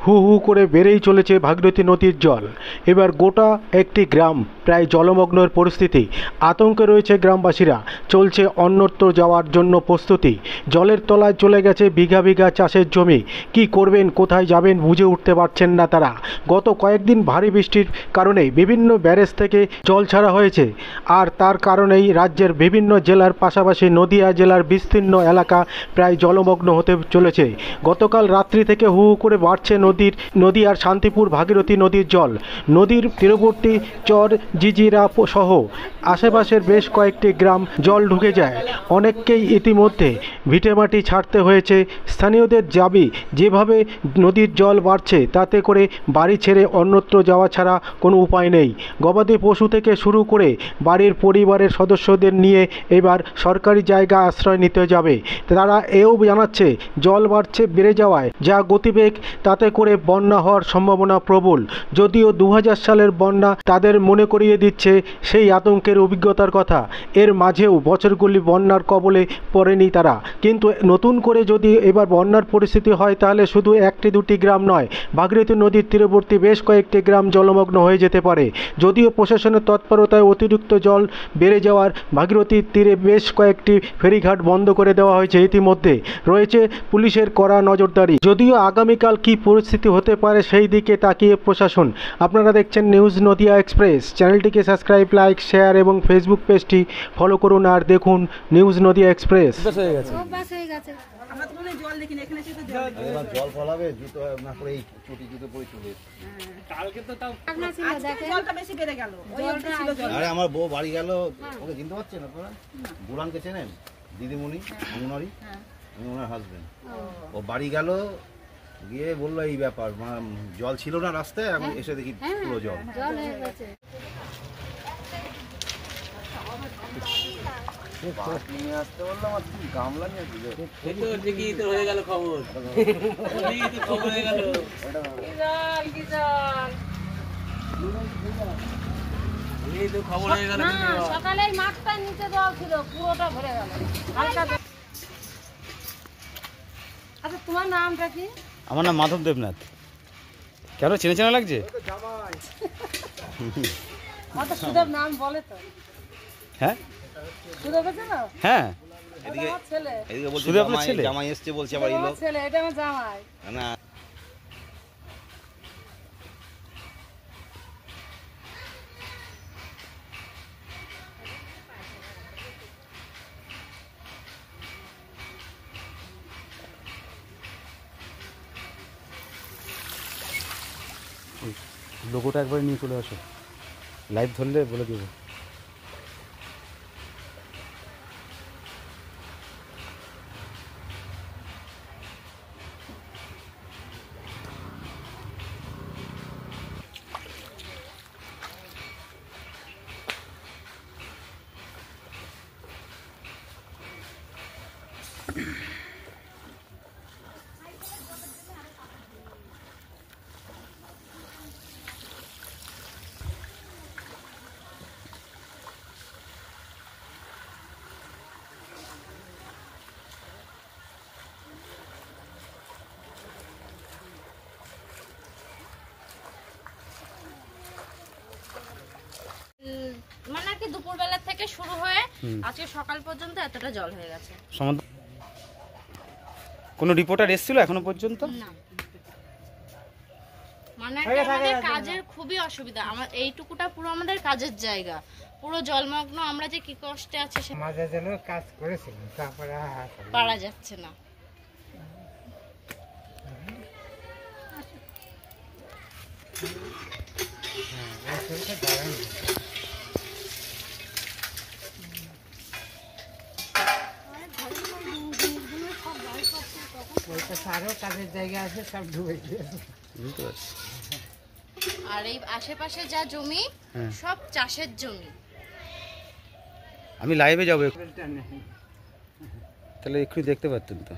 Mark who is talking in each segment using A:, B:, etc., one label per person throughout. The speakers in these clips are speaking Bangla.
A: হু হু করে বেড়েই চলেছে ভাগীরথী নদীর জল। এবার গোটা একটি গ্রাম প্রায় জলমগ্নের পরিস্থিতি। আতঙ্কে রয়েছে গ্রামবাসীরা। চলছে অন্যত্র যাওয়ার জন্য প্রস্তুতি। জলের তলায় চলে গেছে বিঘা বিঘা চাষের জমি। কি করবেন, কোথায় যাবেন বুঝে উঠতে পারছেন না তারা। গত কয়েকদিন ভারী বৃষ্টির কারণে বিভিন্ন ব্যারেজ থেকে জল ছাড়া হয়েছে, আর তার কারণেই রাজ্যের বিভিন্ন জেলার পাশাপাশি নদিয়া জেলার বিস্তীর্ণ এলাকা প্রায় জলমগ্ন হতে চলেছে। গতকাল রাত্রি থেকে হু হু করে বাড়ছে নদীয়ার শান্তিপুর ভাগীরথী নদীর জল। নদীর তীরবর্তী চর জিজিরা সহ আশেপাশের বেশ কয়েকটি গ্রাম জল ঢুকে যায়। অনেককেই ইতিমধ্যে ভিটেমাটি ছাড়তে হয়েছে। স্থানীয়দের দাবি, যেভাবে নদীর জল বাড়ছে তাতে করে বাড়ি ছেড়ে অন্যত্র যাওয়া ছাড়া কোনো উপায় নেই। গবাদি পশু থেকে শুরু করে বাড়ির পরিবারের সদস্যদের নিয়ে এবার সরকারি জায়গা আশ্রয় নিতে যাবে। তারা এও জানাচ্ছে, জল বাড়ছে বেড়ে যাওয়ায় যা গতিবেগ, তাতে করে বন্যা হওয়ার সম্ভাবনা প্রবল। যদিও 2000 সালের বন্যা তাদের মনে করিয়ে দিচ্ছে সেই আতঙ্কের অভিজ্ঞতার কথা। এর মাঝেও বছরগুলি বন্যার কবলে পড়েনি তারা। কিন্তু নতুন করে যদি এবার বন্যার পরিস্থিতি হয় তাহলে শুধু একটি দুটি গ্রাম নয়, ভাগীরথী নদীর তীরবর্তী বেশ কয়েকটি গ্রাম জলমগ্ন হয়ে যেতে পারে। যদিও প্রশাসনের তৎপরতায় অতিরিক্ত জল বেড়ে যাওয়ার ভাগীরথীর তীরে বেশ কয়েকটি ফেরিঘাট বন্ধ করে দেওয়া হয়েছে। ইতিমধ্যে রয়েছে পুলিশের কড়া নজরদারি। যদিও আগামীকাল কী পরিস্থিতি হতে পারে সেই দিকে তাকিয়ে প্রশাসন। আপনারা দেখছেন নিউজ নদিয়া এক্সপ্রেস। চ্যানেলটিকে সাবস্ক্রাইব, লাইক, শেয়ার এবং ফেসবুক পেজটি ফলো করুন আর দেখুন নিউজ নদিয়া এক্সপ্রেস।
B: জল ফলাবে জুতো না করে এই চটি জুতো পরে চলে কালকে তো তাও জলটা বেশি বেড়ে গেল। আরে আমার বউ বাড়ি গেল, ওকে চিনতে পারছেন আপনারা? বুড়ানকে চেনেন? দিদিমণি অঙ্গনারী, আমি ওনার হাজবেন্ড। ও বাড়ি গেল, গিয়ে বললো এই ব্যাপার, জল ছিল না রাস্তায়, এখন এসে দেখি পুরো জল হয়ে গেছে। নিয়ে আসতে বললাম, আর তুমি গামলা নিয়ে হয়ে গেল খবর।
C: সকালে মাঠটা নিচে জল ছিল, পুরোটা ভরে গেল। আচ্ছা, তোমার নামটা কি?
D: আমার নাম মাধব দেবনাথ। কেন চেনা চেনা লাগছে?
C: সুদেব নাম বলে তো।
D: হ্যাঁ
C: সুদেব না?
D: হ্যাঁ,
B: এদিকে
C: ছেলে,
B: এদিকে বলছে
D: শুধু আপনার ছেলে?
B: জামাই এসছে বলছে আবার এই লোক
C: ছেলে, এটা আমার জামাই
B: না।
D: লোগোটা একবার নিয়ে চলে আসো, লাইভ ধরলে বলে দেবো।
C: মানে কি দুপুরবেলা থেকে শুরু হয়ে আজকে সকাল পর্যন্ত এতটা জল হয়ে গেছে।
D: কোনো রিপোর্টার এসেছিল এখনো পর্যন্ত?
C: না, মানে আমাদের কাজের খুবই অসুবিধা। আমার এইটুকুটা পুরো আমাদের কাজের জায়গা, পুরো জলমগ্ন। আমরা যে কি কষ্টে আছি,
E: মাঝে যেন কাজ করেছিলাম, তারপরে
C: পারা যাচ্ছে না।
E: আরো কাজের জায়গা আছে, সব ডুবে গিয়েছে।
C: আর এই আশেপাশে যা জমি সব চাষের জমি।
D: আমি লাইভে যাবো, তাহলে একটু দেখতে পারতেন তো।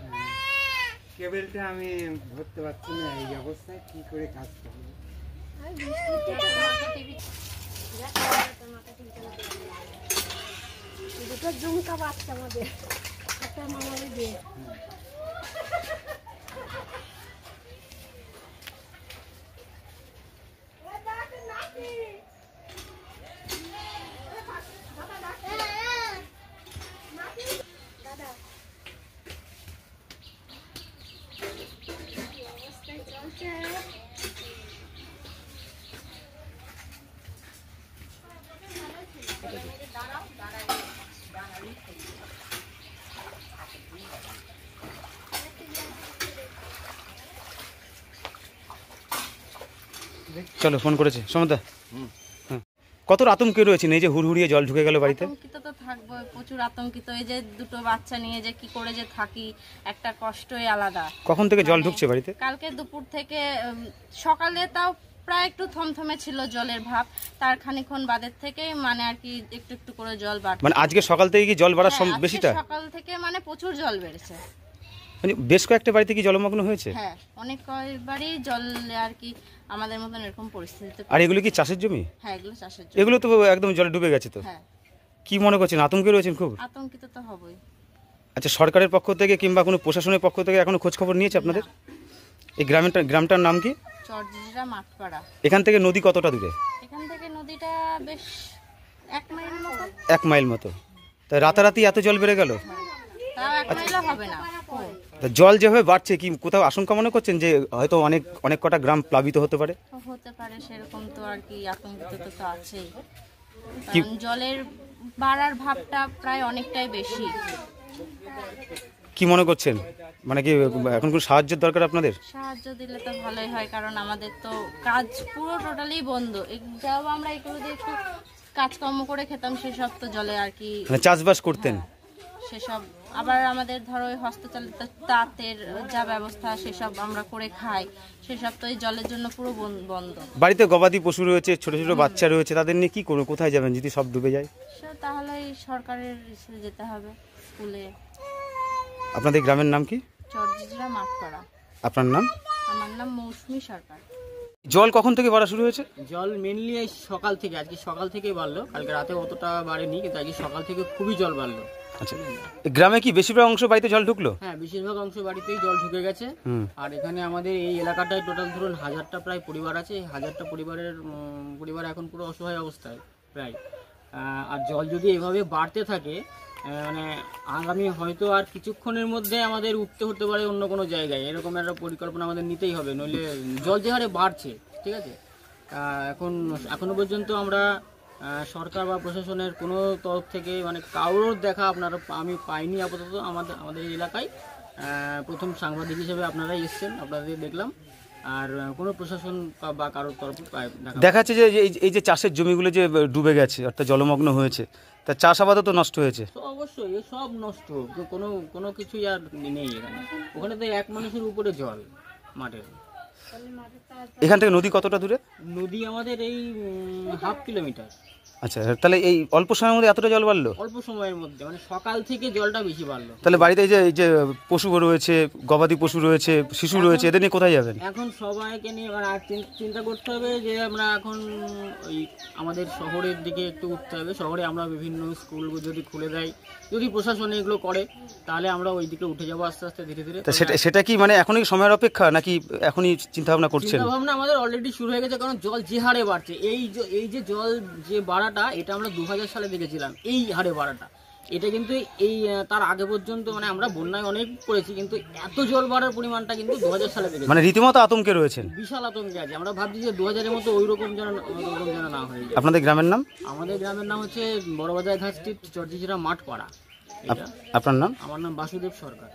E: কেবলটা আমি ধরতে পারছি না, এই অবস্থায় কি করে কাজ করবো।
F: এটা জুমকা বাচ্চা আমাদের একটা মামারে দিয়ে
D: চলো ফোন করেছে সমদা। কত আতঙ্কে রয়েছেন এই যে হুড়হুড়িয়ে জল ঢুকে গেল বাড়িতে?
C: আতঙ্কিত তো থাকবো, প্রচুর আতঙ্কিত। এই যে দুটো বাচ্চা নিয়ে যে কি করে যে থাকি, একটা কষ্টই আলাদা।
D: কখন থেকে জল ঢুকছে বাড়িতে?
C: কালকে দুপুর থেকে সকালে তাও প্রায় একটু থমথমে ছিল জলের ভাব, তার খানিকক্ষণ বাদের থেকে মানে আর কি একটু একটু করে জল বাড়ছে।
D: মানে আজকে সকাল থেকে কি জল বাড়ার
C: হ্যাঁ, আজকে
D: বেশিটা?
C: সকাল থেকে মানে প্রচুর জল বেড়েছে।
D: মানে বেশ কয়েকটা বাড়িতে কি জলমগ্ন হয়েছে?
C: হ্যাঁ, অনেক কয়েকবারই জল আর কি আমাদের মতন এরকম পরিস্থিতিতে।
D: আর এগুলো কি চাষের জমি?
C: হ্যাঁ, এগুলো চাষের জমি।
D: এগুলো তো একদম জলে ডুবে গেছে তো।
C: হ্যাঁ,
D: কি মনে করছেন, আতঙ্কে রয়েছেন খুব?
C: আতঙ্কিত তো হবই।
D: আচ্ছা, সরকারের পক্ষ থেকে কিংবা কোনো প্রশাসনের পক্ষ থেকে এখনো খোঁজ খবর নিয়েছে আপনাদের? এই গ্রামটার নাম কি?
C: চরজিরা মাঠপাড়া।
D: এখান থেকে নদী কতটা দূরে?
C: এখান থেকে নদীটা বেশ 1 মাইল মতো।
D: 1 মাইল মতো। তা রাতারাতি এত জল বেড়ে গেল?
C: তাও 1 মাইলও হবে না।
D: তা জল যেভাবে বাড়ছে কি কোথাও আশঙ্কা মনে করছেন যে হয়তো অনেক কটা গ্রাম প্লাবিত হতে পারে?
C: হতে পারে, সেরকম তো আর কি আতঙ্কিত তো আছেই। কারণ জলের বাড়ার ভাবটা প্রায় অনেকটাই বেশি।
D: কি মনে করছেন, মানে কি এখন কোনো সাহায্যের দরকার আপনাদের?
C: সাহায্য দিলে তো ভালোই হয়, কারণ আমাদের তো কাজ পুরো টোটালি বন্ধ। যাও আমরা এগুলো দিয়ে একটু কাজকর্ম করে খেতাম, সেসব তো জলে আর কি
D: মানে চাষবাস করতেন।
C: সেসব আবার আমাদের ধরো ওই হস্তচালিত তাঁতের যা ব্যবস্থা সেসব আমরা করে খাই, সেসব তো এই জলের জন্য পুরো বন্ধ।
D: বাড়িতে গবাদি পশু রয়েছে, ছোট ছোট বাচ্চা রয়েছে, তাদের নিয়ে কি করবো, কোথায় যাবেন যদি সব ডুবে যায়?
C: তাহলে সরকারের যেতে হবে, স্কুলে।
D: আপনাদের গ্রামের নাম কি?
C: চরজিরা মাঠপাড়া।
D: আপনার নাম?
C: আমার নাম মৌসুমী সরকার।
D: জল কখন থেকে বাড়া শুরু হয়েছে?
G: জল মেনলি এই সকাল থেকে, আজকে সকাল থেকেই বাড়লো। কালকে রাতে অতটা বাড়েনি, কিন্তু আজকে সকাল থেকে খুবই জল বাড়লো।
D: আচ্ছা, গ্রামে কি বেশিরভাগ অংশ বাড়িতে জল ঢুকলো?
G: হ্যাঁ, বেশিরভাগ অংশ বাড়িতেই জল ঢুকে গেছে। আর এখানে আমাদের এই এলাকাটায় টোটাল ধরুন 1000টা প্রায় পরিবার আছে। 1000টা পরিবার এখন পুরো অসহায় অবস্থায় প্রায়। আর জল যদি এভাবে বাড়তে থাকে, মানে আগামী হয়তো আর কিছুক্ষণের মধ্যে আমাদের উঠতে হতে পারে অন্য কোনো জায়গায়। এরকম একটা পরিকল্পনা আমাদের নিতেই হবে, নইলে জল যে হারে বাড়ছে, ঠিক আছে। এখনো পর্যন্ত আমরা সরকার বা প্রশাসনের কোনো তরফ থেকে মানে কারোর দেখা আমি পাইনি আপাতত। আমাদের এলাকায় প্রথম সাংবাদিক হিসেবে আপনারাই এসছেন, আপনাদের দেখলাম। আর কোনো প্রশাসন বা কারোর তরফে
D: দেখা যাচ্ছে যে এই যে চাষের জমিগুলো যে ডুবে গেছে, অর্থাৎ জলমগ্ন হয়েছে, তা চাষাবাদও তো নষ্ট হয়েছে।
G: অবশ্যই সব নষ্ট, কোনো কিছুই আর নেই এখানে। ওখানে তো এক মানুষের উপরে জল মাঠের।
D: এখান থেকে নদী কতটা দূরে?
G: নদী আমাদের এই 1/2 কিলোমিটার।
D: আচ্ছা, তাহলে এই অল্প সময়ের মধ্যে এতটা জল বাড়লো?
G: অল্প সময়ের মধ্যে, মানে সকাল থেকে জলটা বেশি বাড়লো।
D: তাহলে বাড়িতে এই যে পশু রয়েছে, গবাদি পশু রয়েছে, শিশু রয়েছে, এদের নিয়ে কোথায় যাবেন?
G: এখন সবাইকে নিয়ে মানে চিন্তা করতে হবে যে আমরা এখন ওই আমাদের শহরের দিকে একটু উঠতে হবে। শহরে আমরা বিভিন্ন স্কুল যদি খুলে দেয়, যদি প্রশাসন এগুলো করে, তাহলে আমরা ওই দিকে উঠে যাবো আস্তে আস্তে ধীরে ধীরে।
D: সেটা কি মানে এখনই সময়ের অপেক্ষা, নাকি এখনই চিন্তা ভাবনা করছেন?
G: চিন্তা ভাবনা আমাদের অলরেডি শুরু হয়ে গেছে, কারণ জল যে হারে বাড়ছে, এই যে জল যে বাড়াটা, এটা আমরা 2000 সালে দেখেছিলাম। এই হারে বাড়াটা, এটা কিন্তু এই তার আগে পর্যন্ত মানে আমরা বন্যায় অনেক করেছি, কিন্তু এত জল বাড়ার পরিমাণটা কিন্তু 2000 সালে দেখেছি।
D: মানে রীতিমতো আতঙ্কে রয়েছেন?
G: বিশাল আতঙ্কে আছে। আমরা ভাবছি যে 2000-এর মতো ওইরকম যেন না হয়ে যায়।
D: আপনাদের গ্রামের নাম?
G: আমাদের গ্রামের নাম হচ্ছে বড়বাজার ঘাট স্ট্রিট, চরজিরা মাঠপাড়া।
D: আপনার নাম?
G: আমার নাম বাসুদেব সরকার।